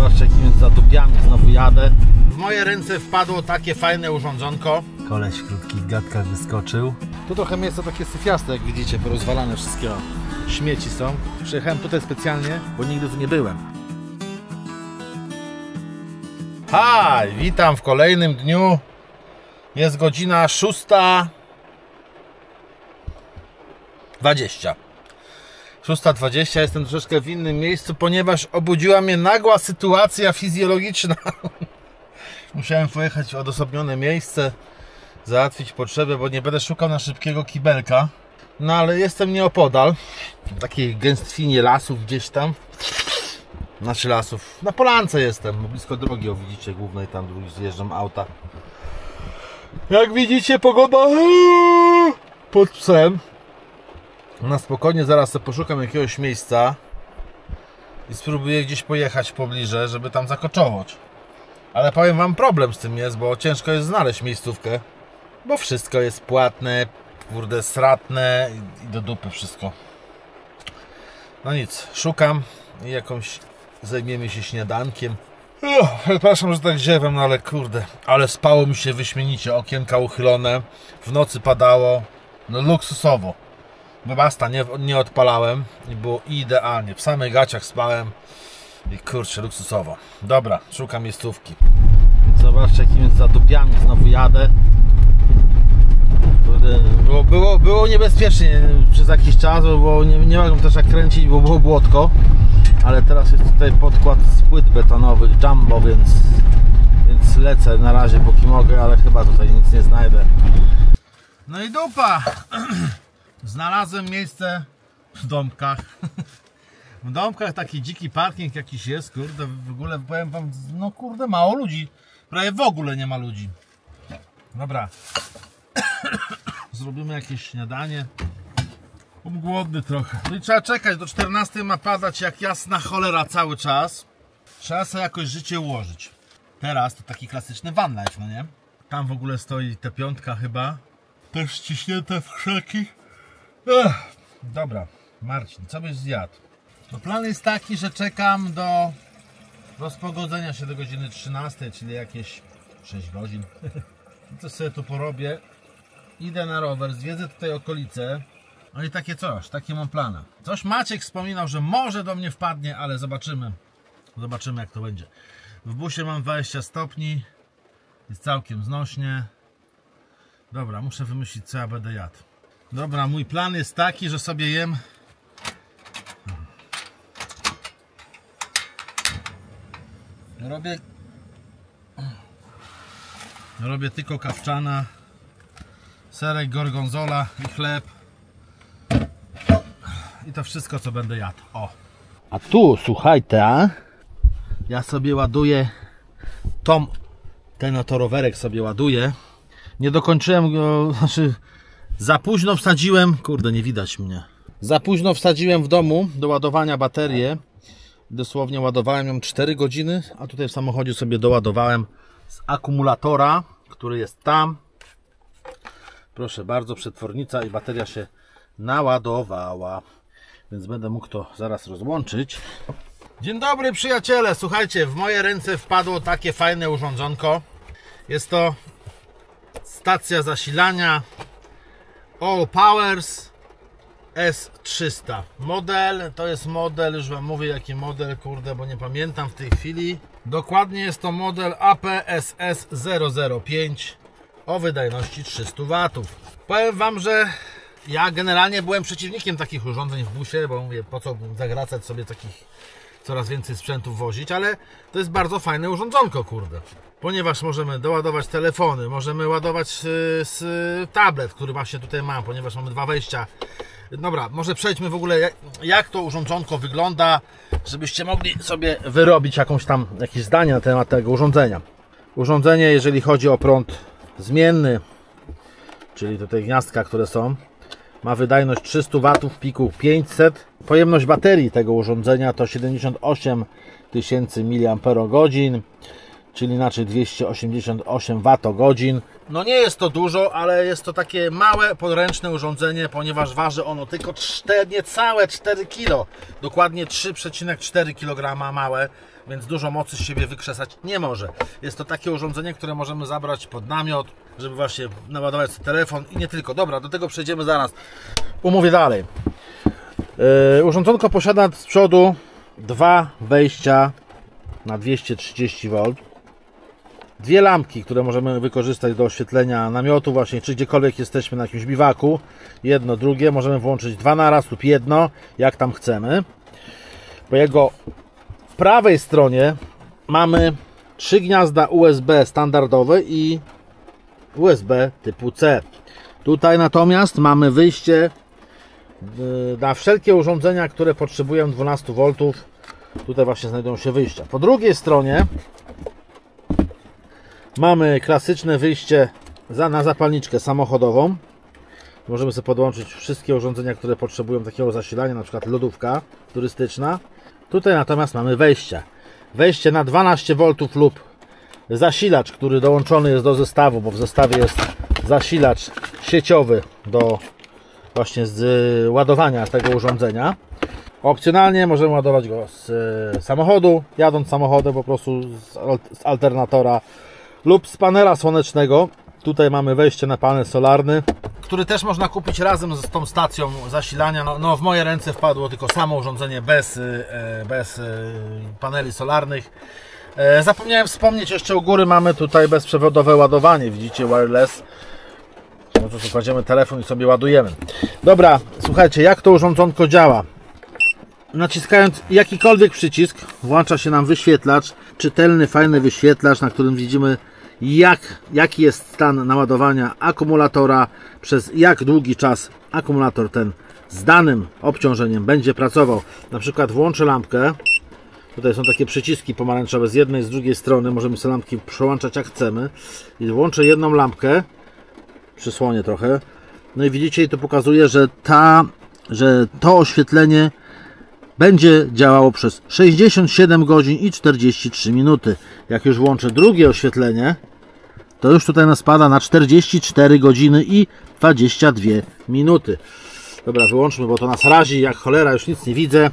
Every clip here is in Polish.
Zobaczcie, jakimi zadupiami znowu jadę. W moje ręce wpadło takie fajne urządzonko. Koleś w krótkich gadkach wyskoczył. Tu trochę miejsce takie syfiaste, jak widzicie, porozwalane wszystkie śmieci są. Przyjechałem tutaj specjalnie, bo nigdy tu nie byłem. Hej, witam w kolejnym dniu. Jest godzina 6:20. 6:20, jestem troszeczkę w innym miejscu, ponieważ obudziła mnie nagła sytuacja fizjologiczna. Musiałem pojechać w odosobnione miejsce, załatwić potrzebę, bo nie będę szukał na szybkiego kibelka. No ale jestem nieopodal, w takiej gęstwinie lasów gdzieś tam. Znaczy lasów, na polance jestem, blisko drogi, o widzicie, głównej, tam drugi zjeżdżam auta. Jak widzicie, pogoda pod psem. Na spokojnie zaraz sobie poszukam jakiegoś miejsca i spróbuję gdzieś pojechać w pobliże, żeby tam zakoczować. Ale powiem wam, problem z tym jest, bo ciężko jest znaleźć miejscówkę, bo wszystko jest płatne, kurde, stratne i do dupy wszystko. No nic, szukam i jakąś zajmiemy się śniadankiem. Przepraszam, że tak ziewam, no ale kurde, ale spało mi się wyśmienicie, okienka uchylone, w nocy padało, no luksusowo. Bo basta, nie odpalałem i było idealnie, w samych gaciach spałem i kurczę, luksusowo. Dobra, szukam miejscówki. Zobaczcie, jakimi zadupiami znowu jadę. Było niebezpiecznie przez jakiś czas, bo nie mogłem też jak kręcić, bo było błotko. Ale teraz jest tutaj podkład z płyt betonowych Jumbo, więc lecę na razie póki mogę, ale chyba tutaj nic nie znajdę. No i dupa! Znalazłem miejsce w Dąbkach. W Dąbkach taki dziki parking jakiś jest, kurde, w ogóle powiem wam, no kurde, mało ludzi. Prawie w ogóle nie ma ludzi. Dobra. Zrobimy jakieś śniadanie. Byłem głodny trochę. No i trzeba czekać, do 14 ma padać jak jasna cholera cały czas. Trzeba sobie jakoś życie ułożyć. Teraz to taki klasyczny van life, no nie? Tam w ogóle stoi T5 chyba. Też ściśnięte w krzaki. Dobra, Marcin, co byś zjadł? To plan jest taki, że czekam do rozpogodzenia się do godziny 13, czyli jakieś 6 godzin. I co sobie tu porobię? Idę na rower, zwiedzę tutaj okolice. No i takie coś, takie mam plany. Coś Maciek wspominał, że może do mnie wpadnie, ale zobaczymy. Zobaczymy, jak to będzie. W busie mam 20 stopni. Jest całkiem znośnie. Dobra, muszę wymyślić, co ja będę jadł. Dobra, mój plan jest taki, że sobie jem robię tylko kawczana, serek gorgonzola i chleb. I to wszystko, co będę jadł. O. A tu, słuchajcie, ja sobie ładuję ten oto rowerek sobie ładuję. Nie dokończyłem go, znaczy za późno wsadziłem, kurde, nie widać mnie. Za późno wsadziłem w domu do ładowania baterię. Dosłownie ładowałem ją 4 godziny, a tutaj w samochodzie sobie doładowałem z akumulatora, który jest tam. Proszę bardzo, przetwornica i bateria się naładowała, więc będę mógł to zaraz rozłączyć. Dzień dobry, przyjaciele, słuchajcie, w moje ręce wpadło takie fajne urządzonko. Jest to stacja zasilania All Powers S300. Model, to jest model, już wam mówię jaki model, kurde, bo nie pamiętam w tej chwili. Dokładnie jest to model APSS 005 o wydajności 300 W. Powiem wam, że ja generalnie byłem przeciwnikiem takich urządzeń w busie, bo mówię, po co zagracać sobie takich coraz więcej sprzętów wozić, ale to jest bardzo fajne urządzonko, kurde. Ponieważ możemy doładować telefony, możemy ładować tablet, który właśnie tutaj mam, ponieważ mamy 2 wejścia. Dobra, może przejdźmy w ogóle jak to urządzonko wygląda, żebyście mogli sobie wyrobić jakieś zdanie na temat tego urządzenia. Urządzenie, jeżeli chodzi o prąd zmienny, czyli te gniazdka, które są, ma wydajność 300 W w piku 500. Pojemność baterii tego urządzenia to 78 000 mAh. czyli inaczej 288 Wh. No nie jest to dużo, ale jest to takie małe, podręczne urządzenie, ponieważ waży ono tylko niecałe 4 kg. Dokładnie 3,4 kg małe, więc dużo mocy z siebie wykrzesać nie może. Jest to takie urządzenie, które możemy zabrać pod namiot, żeby właśnie naładować sobie telefon i nie tylko. Dobra, do tego przejdziemy zaraz. Umówię dalej. Urządzonko posiada z przodu 2 wejścia na 230 V. Dwie lampki, które możemy wykorzystać do oświetlenia namiotu właśnie, czy gdziekolwiek jesteśmy na jakimś biwaku. Jedno, drugie. Możemy włączyć 2 naraz lub jedno, jak tam chcemy. Po jego prawej stronie mamy 3 gniazda USB standardowe i USB typu C. Tutaj natomiast mamy wyjście na wszelkie urządzenia, które potrzebują 12 V. Tutaj właśnie znajdują się wyjścia. Po drugiej stronie mamy klasyczne wyjście na zapalniczkę samochodową. Możemy sobie podłączyć wszystkie urządzenia, które potrzebują takiego zasilania, na przykład lodówka turystyczna. Tutaj natomiast mamy wejście. Wejście na 12 V lub zasilacz, który dołączony jest do zestawu, bo w zestawie jest zasilacz sieciowy do właśnie z ładowania tego urządzenia. Opcjonalnie możemy ładować go z samochodu, jadąc samochodem po prostu z alternatora lub z panela słonecznego. Tutaj mamy wejście na panel solarny, który też można kupić razem z tą stacją zasilania. No w moje ręce wpadło tylko samo urządzenie bez paneli solarnych. Zapomniałem wspomnieć, jeszcze u góry mamy tutaj bezprzewodowe ładowanie, widzicie, wireless. No to kładziemy telefon i sobie ładujemy. Dobra, słuchajcie, jak to urządzonko działa? Naciskając jakikolwiek przycisk włącza się nam wyświetlacz, czytelny, fajny wyświetlacz, na którym widzimy jaki jest stan naładowania akumulatora, przez jak długi czas akumulator ten z danym obciążeniem będzie pracował. Na przykład włączę lampkę. Tutaj są takie przyciski pomarańczowe z jednej i z drugiej strony. Możemy sobie lampki przełączać jak chcemy. I włączę jedną lampkę. Przysłonię trochę. No i widzicie, i to pokazuje, że to oświetlenie będzie działało przez 67 godzin i 43 minuty. Jak już włączę drugie oświetlenie, to już tutaj nas spada na 44 godziny i 22 minuty. Dobra, wyłączmy, bo to nas razi jak cholera, już nic nie widzę.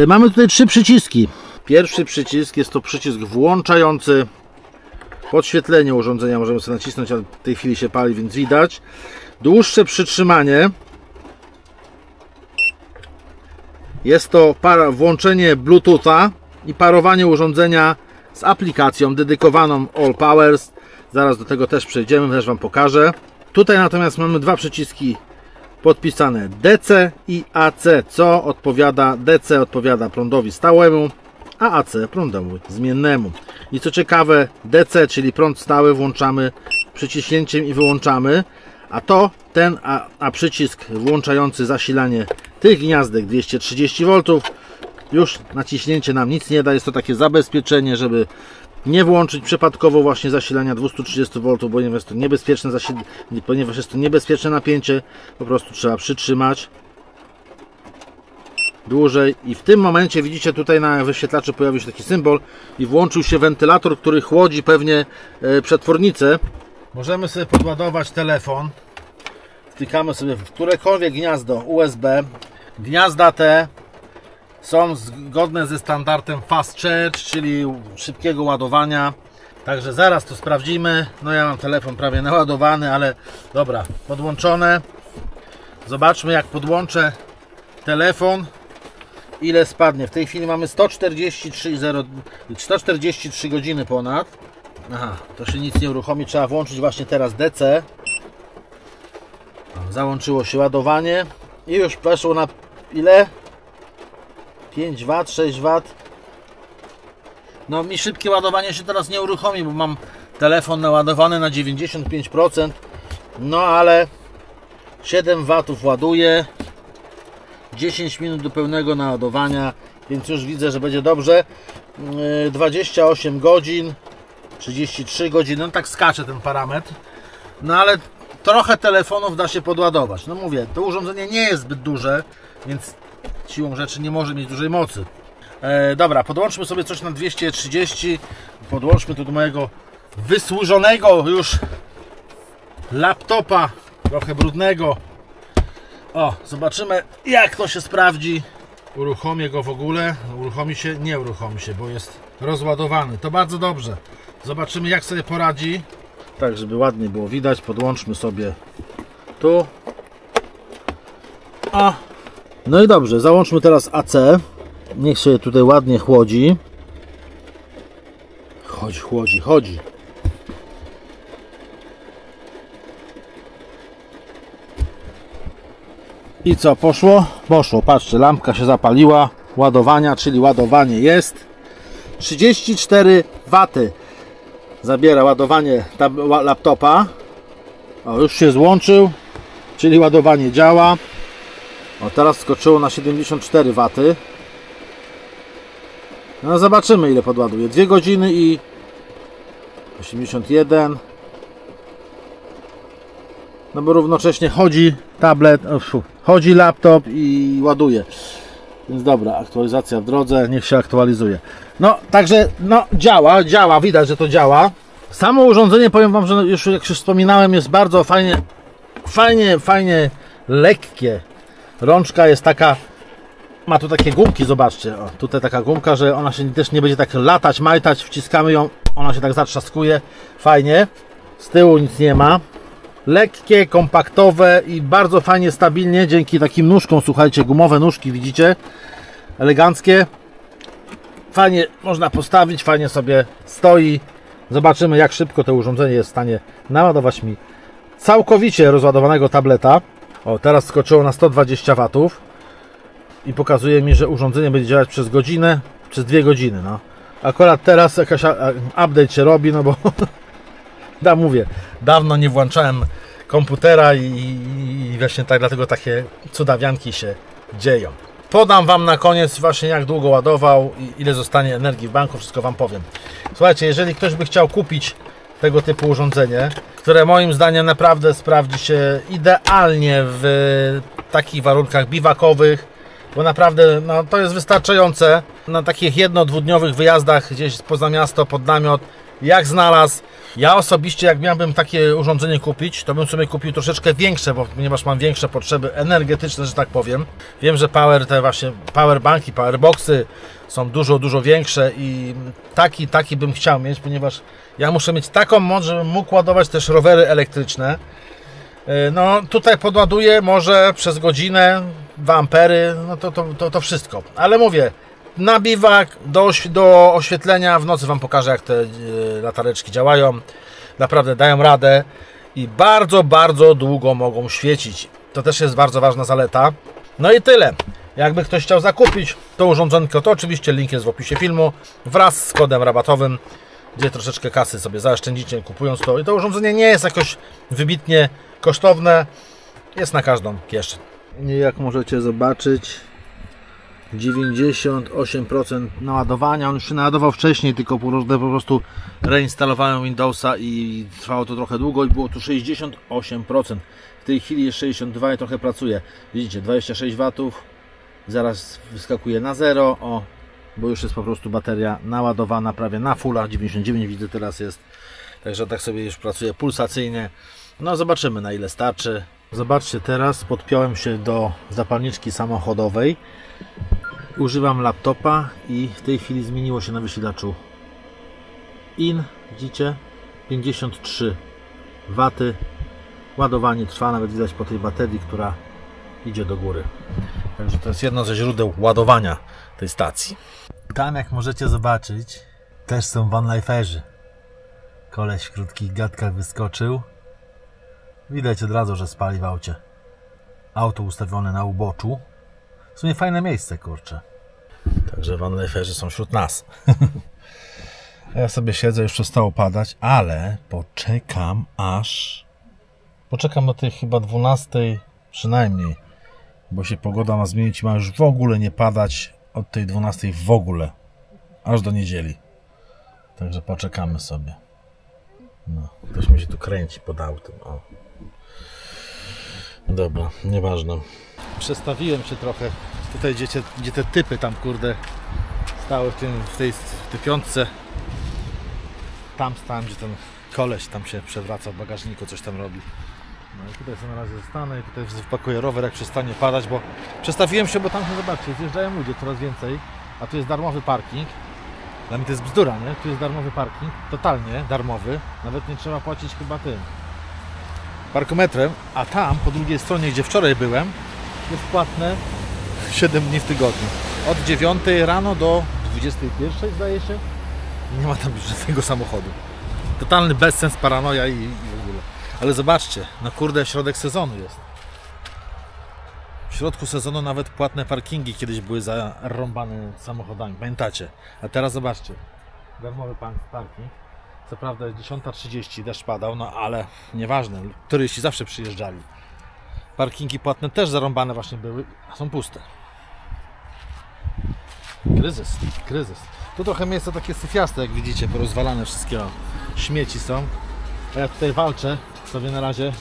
Mamy tutaj 3 przyciski. Pierwszy przycisk jest to przycisk włączający podświetlenie urządzenia. Możemy sobie nacisnąć, ale w tej chwili się pali, więc widać. Dłuższe przytrzymanie. Jest to włączenie Bluetootha i parowanie urządzenia z aplikacją dedykowaną All Powers. Zaraz do tego też przejdziemy, też Wam pokażę. Tutaj natomiast mamy 2 przyciski podpisane DC i AC, co odpowiada, DC odpowiada prądowi stałemu, a AC prądowi zmiennemu. I co ciekawe, DC, czyli prąd stały, włączamy przyciśnięciem i wyłączamy, a przycisk włączający zasilanie tych gniazdek 230 V, już naciśnięcie nam nic nie da. Jest to takie zabezpieczenie, żeby nie włączyć przypadkowo właśnie zasilania 230 V, ponieważ jest to niebezpieczne napięcie. Po prostu trzeba przytrzymać dłużej i w tym momencie widzicie, tutaj na wyświetlaczu pojawił się taki symbol i włączył się wentylator, który chłodzi pewnie przetwornicę. Możemy sobie podładować telefon. Wtykamy sobie w którekolwiek gniazdo USB. Gniazda te są zgodne ze standardem Fast Charge, czyli szybkiego ładowania. Także zaraz to sprawdzimy. No ja mam telefon prawie naładowany, ale dobra, podłączone. Zobaczmy, jak podłączę telefon, ile spadnie. W tej chwili mamy 143 godziny ponad. Aha, to się nic nie uruchomi. Trzeba włączyć właśnie teraz DC. Załączyło się ładowanie i już weszło na ile? 5 W, 6 W. No mi szybkie ładowanie się teraz nie uruchomi, bo mam telefon naładowany na 95%. No ale 7 W ładuje. 10 minut do pełnego naładowania, więc już widzę, że będzie dobrze. 28 godzin, 33 godziny, no tak skacze ten parametr. No ale trochę telefonów da się podładować. No mówię, to urządzenie nie jest zbyt duże, więc siłą rzeczy nie może mieć dużej mocy. Dobra, podłączmy sobie coś na 230. Podłączmy to do mojego wysłużonego już laptopa, trochę brudnego. O, zobaczymy jak to się sprawdzi. Uruchomię go w ogóle. Uruchomi się? Nie uruchomi się, bo jest rozładowany. To bardzo dobrze. Zobaczymy jak sobie poradzi. Tak, żeby ładnie było widać, podłączmy sobie tu. O. No i dobrze, załączmy teraz AC. Niech się tutaj ładnie chłodzi. Chodzi. I co, poszło? Poszło, patrzcie, lampka się zapaliła. Ładowania, czyli ładowanie jest. 34 W zabiera ładowanie laptopa. O, już się złączył, czyli ładowanie działa. O, teraz skoczyło na 74 W. No zobaczymy ile podładuje. 2 godziny i 81. No bo równocześnie chodzi tablet, chodzi laptop i ładuje. Więc dobra, aktualizacja w drodze, niech się aktualizuje. No, także, no działa, widać, że to działa. Samo urządzenie, powiem Wam, że już jak już wspominałem, jest bardzo fajnie lekkie. Rączka jest taka, ma tu takie gumki, zobaczcie, o, tutaj taka gumka, że ona się też nie będzie tak latać, majtać, wciskamy ją, ona się tak zatrzaskuje, fajnie. Z tyłu nic nie ma. Lekkie, kompaktowe i bardzo fajnie, stabilnie, dzięki takim nóżkom, słuchajcie, gumowe nóżki, widzicie? Eleganckie. Fajnie można postawić, fajnie sobie stoi. Zobaczymy jak szybko to urządzenie jest w stanie naładować mi całkowicie rozładowanego tableta. O, teraz skoczyło na 120 W i pokazuje mi, że urządzenie będzie działać przez godzinę, przez 2 godziny. No. Akurat teraz jakaś update się robi, no bo mówię, dawno nie włączałem komputera i właśnie tak, dlatego takie cudawianki się dzieją. Podam Wam na koniec właśnie jak długo ładował i ile zostanie energii w banku, wszystko Wam powiem. Słuchajcie, jeżeli ktoś by chciał kupić tego typu urządzenie, które moim zdaniem naprawdę sprawdzi się idealnie w takich warunkach biwakowych, bo naprawdę no, to jest wystarczające na takich 1-2-dniowych wyjazdach gdzieś poza miasto, pod namiot, jak znalazł. Ja osobiście, jak miałbym takie urządzenie kupić, to bym sobie kupił troszeczkę większe, ponieważ mam większe potrzeby energetyczne, że tak powiem. Wiem, że te właśnie powerbanki, powerboxy są dużo większe i taki bym chciał mieć, ponieważ ja muszę mieć taką moc, żebym mógł ładować też rowery elektryczne. No tutaj podładuję może przez godzinę 2 ampery, no to wszystko. Ale mówię, na biwak, do oświetlenia, w nocy Wam pokażę jak te latareczki działają. Naprawdę dają radę i bardzo długo mogą świecić. To też jest bardzo ważna zaleta. No i tyle. Jakby ktoś chciał zakupić to urządzonko, to oczywiście link jest w opisie filmu wraz z kodem rabatowym, gdzie troszeczkę kasy sobie zaoszczędzicie kupując to. I to urządzenie nie jest jakoś wybitnie kosztowne. Jest na każdą kieszeń. I jak możecie zobaczyć, 98% naładowania. On już się naładował wcześniej, tylko po prostu reinstalowałem Windowsa i trwało to trochę długo i było tu 68%. W tej chwili jest 62 i trochę pracuje. Widzicie, 26 W. Zaraz wyskakuje na 0. O, bo już jest po prostu bateria naładowana prawie na fulla. 99 widzę teraz jest. Także tak sobie już pracuje pulsacyjnie. No zobaczymy na ile starczy. Zobaczcie, teraz podpiąłem się do zapalniczki samochodowej. Używam laptopa i w tej chwili zmieniło się na wysilaczu IN. Widzicie? 53 W. Ładowanie trwa, nawet widać po tej baterii, która idzie do góry. Także to jest jedno ze źródeł ładowania tej stacji. Tam, jak możecie zobaczyć, też są vanliferzy. Koleś w krótkich gadkach wyskoczył. Widać od razu, że spali w aucie. Auto ustawione na uboczu. W sumie fajne miejsce, kurczę. Także vanliferzy są wśród nas. Ja sobie siedzę, już przestało padać, ale poczekam do tej chyba 12 przynajmniej, bo się pogoda ma zmienić i ma już w ogóle nie padać od tej 12 w ogóle, aż do niedzieli. Także poczekamy sobie. No, ktoś mi się tu kręci pod autem. O. Dobra, nieważne. Przestawiłem się trochę tutaj, gdzie te typy tam, kurde, Stały w tej piątce. Tam stałem, gdzie ten koleś tam się przewraca w bagażniku, coś tam robi. No i tutaj sobie na razie zostanę i tutaj wpakuję rower, jak przestanie padać, bo przestawiłem się, bo tam się, zobaczcie, zjeżdżają ludzie coraz więcej, a tu jest darmowy parking. Dla mnie to jest bzdura, nie? Tu jest darmowy parking, totalnie darmowy, nawet nie trzeba płacić chyba tym parkometrem, a tam po drugiej stronie, gdzie wczoraj byłem, jest płatne 7 dni w tygodniu. Od 9 rano do 21, zdaje się, nie ma tam żadnego samochodu. Totalny bezsens, paranoja i w ogóle. Ale zobaczcie, no kurde, środek sezonu jest. W środku sezonu nawet płatne parkingi kiedyś były zarąbane samochodami, pamiętacie? A teraz zobaczcie, darmowy parking. Co prawda jest 10:30, deszcz padał, no ale nieważne, turyści zawsze przyjeżdżali. Parkingi płatne też zarąbane właśnie były, a są puste. Kryzys. Tu trochę miejsce takie syfiaste, jak widzicie, porozwalane wszystkie śmieci są. A ja tutaj walczę sobie na razie.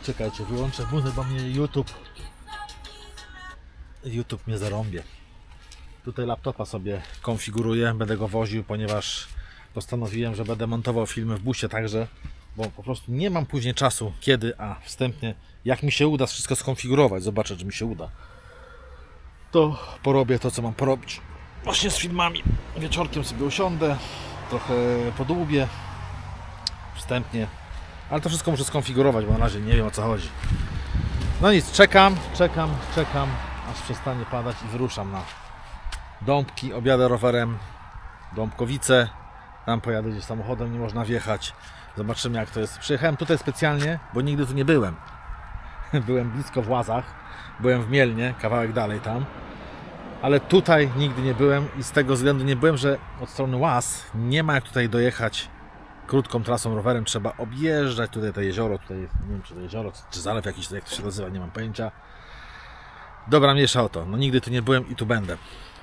Czekajcie, wyłączę muzykę, bo mnie YouTube mnie zarąbie. Tutaj laptopa sobie konfiguruję, będę go woził, ponieważ postanowiłem, że będę montował filmy w busie także, bo po prostu nie mam później czasu, kiedy, a wstępnie, jak mi się uda wszystko skonfigurować, zobaczę, czy mi się uda, to porobię to, co mam porobić. Właśnie z filmami. Wieczorkiem sobie usiądę, trochę podłubię wstępnie, ale to wszystko muszę skonfigurować, bo na razie nie wiem, o co chodzi. No nic, czekam, aż przestanie padać i wyruszam na Dąbki, objadę rowerem, Dąbkowice, tam pojadę gdzieś samochodem, nie można wjechać, zobaczymy, jak to jest. Przyjechałem tutaj specjalnie, bo nigdy tu nie byłem. Byłem blisko w Łazach, byłem w Mielnie, kawałek dalej tam, ale tutaj nigdy nie byłem i z tego względu nie byłem, że od strony Łaz nie ma jak tutaj dojechać krótką trasą rowerem, trzeba objeżdżać tutaj to jezioro, tutaj jest, nie wiem, czy to jezioro, czy zalew jakiś, jak to się nazywa, nie mam pojęcia. Dobra, mniejsza o to, no nigdy tu nie byłem i tu będę.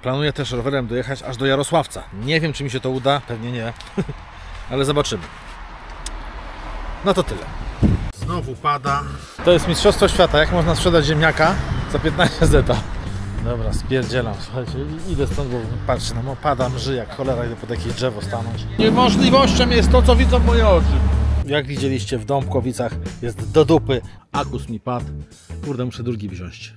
Planuję też rowerem dojechać aż do Jarosławca. Nie wiem, czy mi się to uda, pewnie nie, ale zobaczymy. No to tyle. Znowu pada. To jest Mistrzostwo Świata, jak można sprzedać ziemniaka za 15 zeta. Dobra, spierdzielam, słuchajcie, idę stąd, bo patrzcie, no pada, mrzy jak cholera, idę pod jakieś drzewo stanąć. Niemożliwością jest to, co widzą moje oczy. Jak widzieliście, w Dąbkowicach jest do dupy, akus mi padł. Kurde, muszę drugi wziąć.